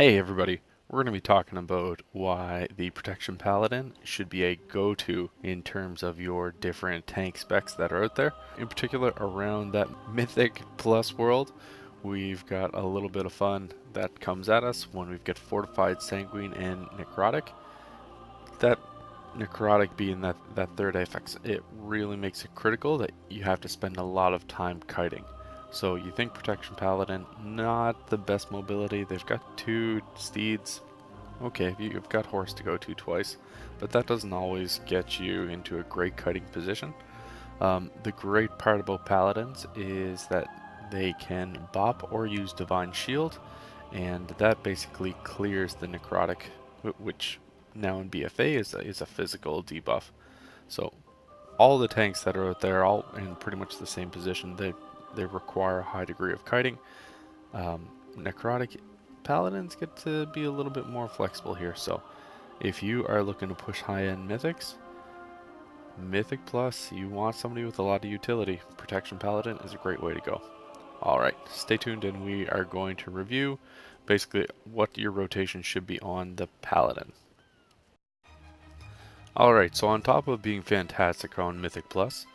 Hey everybody, we're going to be talking about why the Protection Paladin should be a go-to in terms of your different tank specs that are out there. In particular, around that Mythic Plus world, we've got a little bit of fun that comes at us when we've got Fortified, Sanguine, and Necrotic. That Necrotic being that third affix, it really makes it critical that you have to spend a lot of time kiting. So you think Protection Paladin, not the best mobility. They've got two steeds. Okay, you've got horse to go to twice, but that doesn't always get you into a great kiting position. The great part about Paladins is that they can bop or use Divine Shield, and that basically clears the Necrotic, which now in BFA is a physical debuff. So all the tanks that are out there, all in pretty much the same position, they require a high degree of kiting. Necrotic Paladins get to be a little bit more flexible here. So if you are looking to push high-end Mythics, Mythic Plus, you want somebody with a lot of utility, Protection Paladin is a great way to go. Alright, stay tuned and we are going to review basically what your rotation should be on the Paladin. Alright, so on top of being fantastic on Mythic Plus,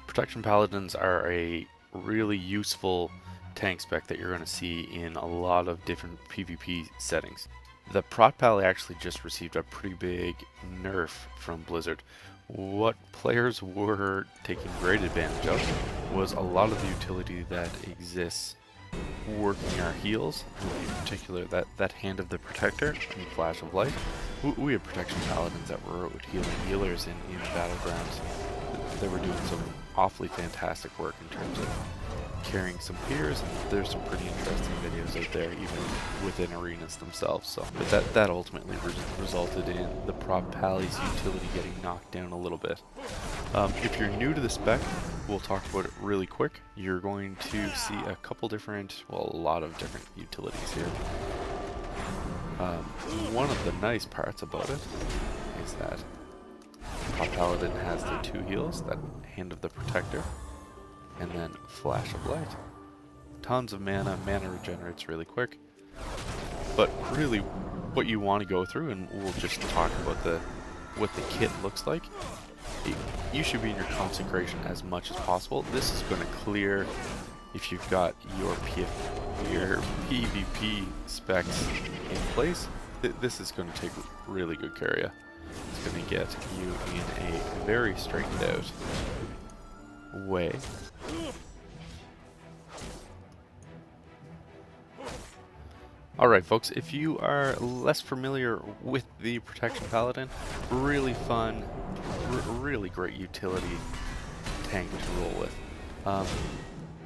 Protection Paladins are a really useful tank spec that you're going to see in a lot of different PvP settings. The Prot Pally actually just received a pretty big nerf from Blizzard. What players were taking great advantage of was a lot of the utility that exists working our heals, in particular that Hand of the Protector and Flash of Light. We had Protection Paladins that were out healing healers in Battlegrounds. They were doing some awfully fantastic work in terms of carrying some peers, and there's some pretty interesting videos out there even within arenas themselves. So, but that ultimately resulted in the Prot Pally's utility getting knocked down a little bit. If you're new to the spec, we'll talk about it really quick. You're going to see a couple different, well, a lot of different utilities here. One of the nice parts about it is that Prot Paladin has the two heals, that Hand of the Protector, and then Flash of Light. Tons of mana regenerates really quick. But really, what you want to go through, and we'll just talk about what the kit looks like, you should be in your consecration as much as possible. This is going to clear, if you've got your PvP specs in place, this is going to take really good care of you. It's going to get you in a very straightened out way. Alright folks, if you are less familiar with the Protection Paladin, really fun, really great utility tank to roll with.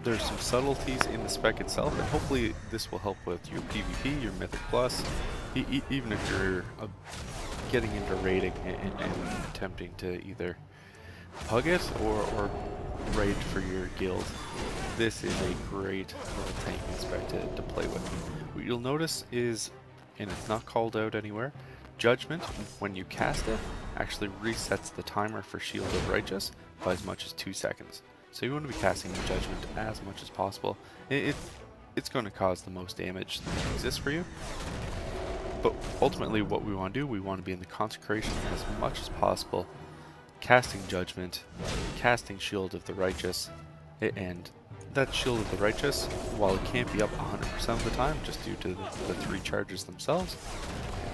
There's some subtleties in the spec itself, and hopefully this will help with your PvP, your Mythic Plus, even if you're getting into raiding and attempting to either pug it or raid for your guild. This is a great little tanking spec to play with. What you'll notice is, and it's not called out anywhere, Judgment, when you cast it, actually resets the timer for Shield of Righteous by as much as 2 seconds. So you want to be casting Judgment as much as possible. It's going to cause the most damage that exists for you. But ultimately what we want to do, we want to be in the consecration as much as possible, casting Judgment, casting Shield of the Righteous, and that Shield of the Righteous, while it can't be up 100% of the time, just due to the 3 charges themselves,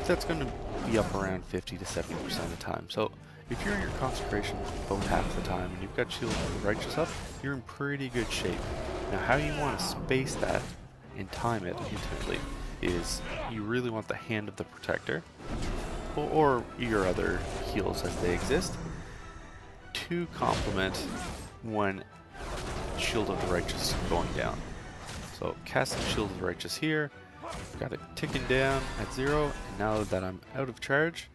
that's going to be up around 50 to 70% of the time. So if you're in your consecration about half the time and you've got Shield of the Righteous up, you're in pretty good shape. Now how you want to space that and time it intimately is you really want the Hand of the Protector, or your other heals as they exist, to complement when Shield of the Righteous is going down. So casting Shield of the Righteous here, got it ticking down at 0, and now that I'm out of charge,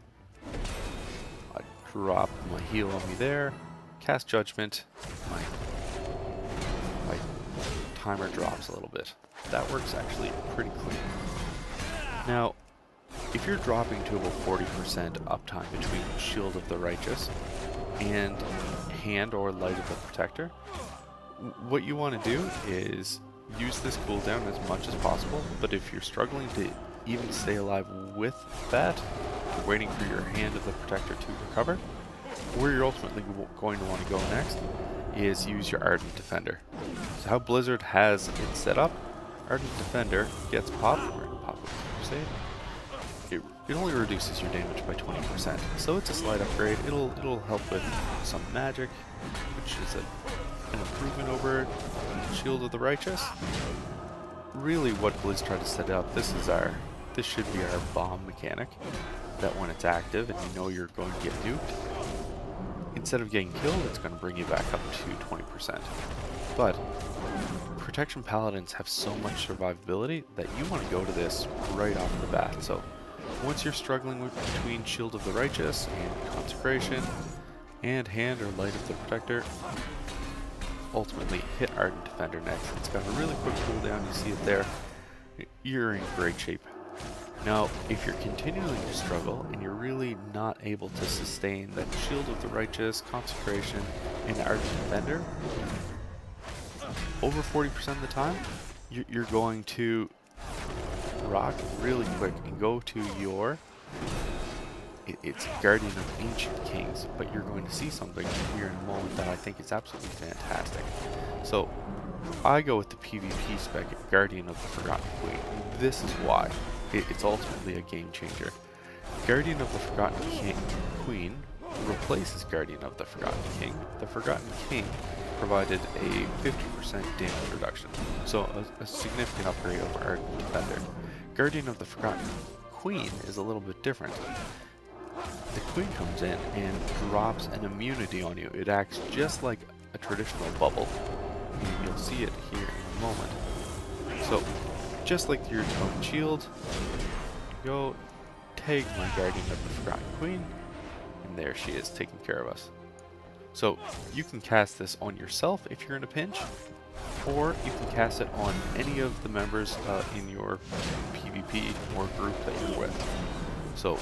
I drop my heal on me there, cast Judgment, my timer drops a little bit. That works actually pretty clean. Now, if you're dropping to about 40% uptime between Shield of the Righteous and Hand or Light of the Protector, what you want to do is use this cooldown as much as possible, but if you're struggling to even stay alive with that, you're waiting for your Hand of the Protector to recover. Where you're ultimately going to want to go next is use your Ardent Defender. So how Blizzard has it set up, Ardent Defender gets popped. We're going to pop with Crusade. It only reduces your damage by 20%, so it's a slight upgrade. It'll help with some magic, which is an improvement over Shield of the Righteous. Really, what Blizz tried to set up, this should be our bomb mechanic. That when it's active and you know you're going to get nuked, instead of getting killed, it's going to bring you back up to 20%. But Protection Paladins have so much survivability that you want to go to this right off the bat. So once you're struggling between Shield of the Righteous and Consecration and Hand or Light of the Protector, ultimately hit Ardent Defender next. It's got a really quick cooldown, you see it there. You're in great shape. Now, if you're continuing to struggle and you're really not able to sustain that Shield of the Righteous, Consecration, and Ardent Defender, over 40% of the time, you're going to rock really quick and go to your, it's Guardian of Ancient Kings, but you're going to see something here in a moment that I think is absolutely fantastic. So, I go with the PvP spec, Guardian of the Forgotten Queen. This is why. It's ultimately a game changer. Guardian of the Forgotten Queen replaces Guardian of the Forgotten King. The Forgotten King provided a 50% damage reduction, so a significant upgrade over Ardent Defender. Guardian of the Forgotten Queen is a little bit different. The Queen comes in and drops an immunity on you. It acts just like a traditional bubble, and you'll see it here in a moment. So, just like your Divine Shield, go take my Guardian of the Forgotten Queen, and there she is, taking care of us. So you can cast this on yourself if you're in a pinch, or you can cast it on any of the members in your PvP or group that you're with. So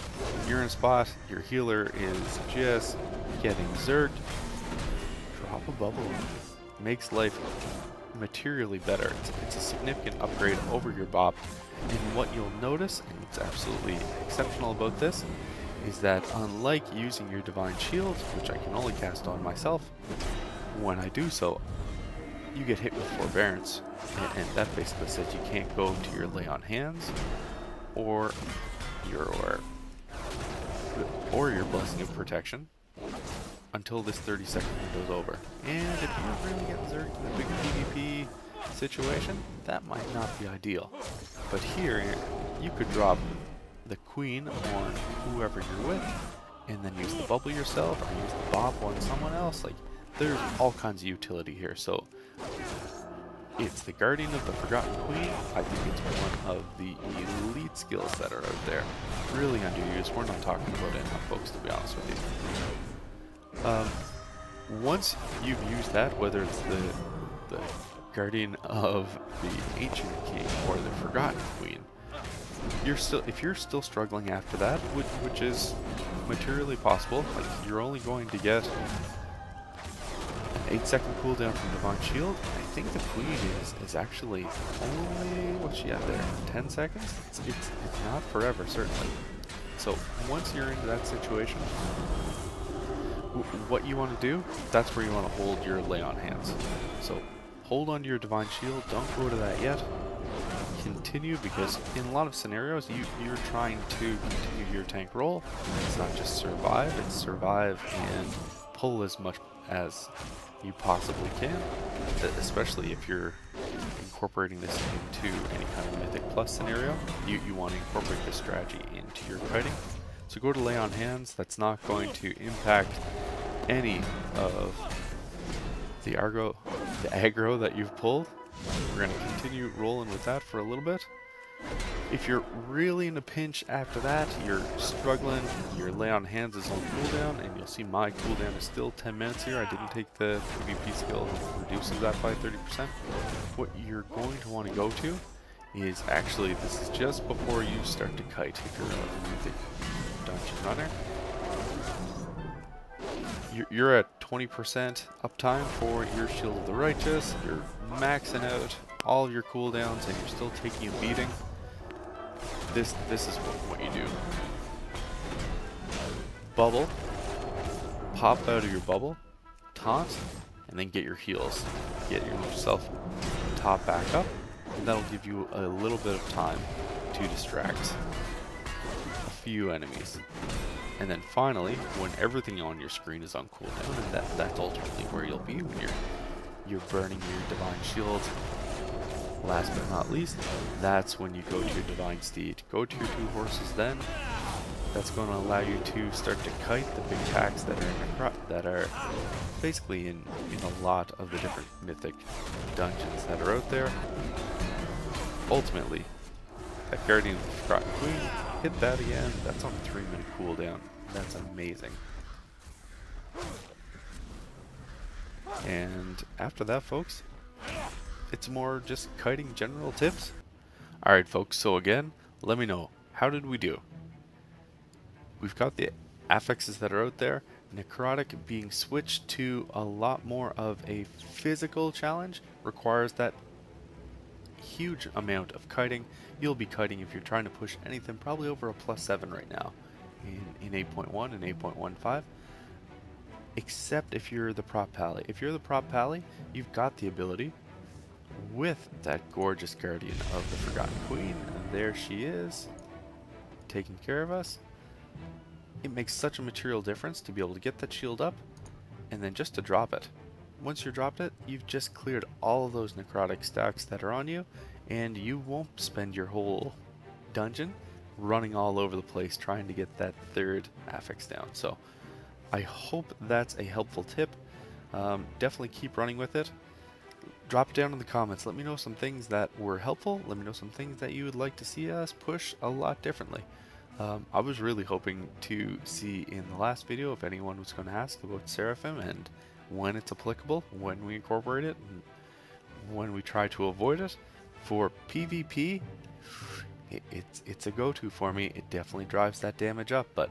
you're in a spot, your healer is just getting zerged, drop a bubble, makes life materially better. It's a significant upgrade over your bop, and what you'll notice, and what's absolutely exceptional about this, is that unlike using your Divine Shield, which I can only cast on myself, when I do so, you get hit with Forbearance, and that basically says you can't go to your Lay on Hands, or your Blessing of Protection, until this 30-second window is over. And if you're really getting zerged in a big PvP situation, that might not be ideal. But here, you could drop the Queen on whoever you're with, and then use the bubble yourself, or use the bop on someone else. Like, there's all kinds of utility here. So, it's the Guardian of the Forgotten Queen. I think it's one of the elite skills that are out there. Really underused. We're not talking about it enough, folks, to be honest with you. Once you've used that, whether it's the Guardian of the Ancient King or the Forgotten Queen, if you're still struggling after that, which is materially possible, like you're only going to get an 8-second cooldown from Divine Shield. I think the Queen is actually only, what's she at there, 10 seconds? It's not forever, certainly. So once you're into that situation, what you want to do, that's where you want to hold your Lay on Hands. So hold on to your Divine Shield, don't go to that yet. Continue, because in a lot of scenarios you're trying to continue your tank role. It's not just survive, it's survive and pull as much as you possibly can, especially if you're incorporating this into any kind of Mythic Plus scenario. You want to incorporate this strategy into your fighting. So go to Lay on Hands. That's not going to impact any of the aggro that you've pulled. We're going to continue rolling with that for a little bit. If you're really in a pinch after that, you're struggling, your Lay on Hands is on cooldown, and you'll see my cooldown is still 10 minutes here. I didn't take the PvP skill, reduces that by 30%. What you're going to want to go to is actually, this is just before you start to kite if you're a Mythic Dungeon Runner. You're at 20% uptime for your Shield of the Righteous, you're maxing out all of your cooldowns, and you're still taking a beating. this is what you do. Bubble, pop out of your bubble, taunt, and then get your heals. Get yourself top back up, and that'll give you a little bit of time to distract a few enemies. And then finally, when everything on your screen is on cooldown, and that's ultimately where you'll be when you're burning your divine shield. Last but not least, that's when you go to your divine steed. Go to your 2 horses then. That's going to allow you to start to kite the big attacks that are basically in a lot of the different mythic dungeons that are out there. Ultimately, that Guardian of the Forgotten Queen, hit that again. That's on a 3-minute cooldown. That's amazing. And after that, folks, it's more just kiting general tips. Alright folks, so again, let me know, how did we do? We've got the affixes that are out there, necrotic being switched to a lot more of a physical challenge, requires that huge amount of kiting. You'll be kiting if you're trying to push anything probably over a +7 right now in 8.1 and 8.15. Except if you're the prop pally. If you're the prop pally, you've got the ability with that gorgeous Guardian of the Forgotten Queen, and there she is, taking care of us. It makes such a material difference to be able to get that shield up, and then just to drop it. Once you've dropped it, you've just cleared all of those necrotic stacks that are on you, and you won't spend your whole dungeon running all over the place trying to get that 3rd affix down. So I hope that's a helpful tip. Definitely keep running with it. Drop it down in the comments. Let me know some things that were helpful. Let me know some things that you would like to see us push a lot differently. I was really hoping to see in the last video if anyone was going to ask about Seraphim and when it's applicable, when we incorporate it, and when we try to avoid it. For PvP, it's a go-to for me. It definitely drives that damage up, but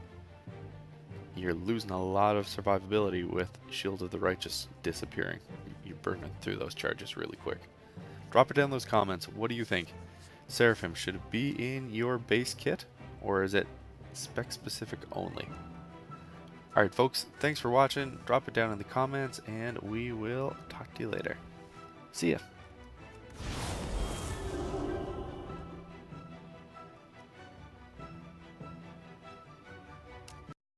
you're losing a lot of survivability with Shield of the Righteous disappearing. You're burning through those charges really quick. Drop it down in those comments. What do you think? Seraphim, should it be in your base kit, or is it spec specific only? Alright folks, thanks for watching. Drop it down in the comments, and we will talk to you later. See ya.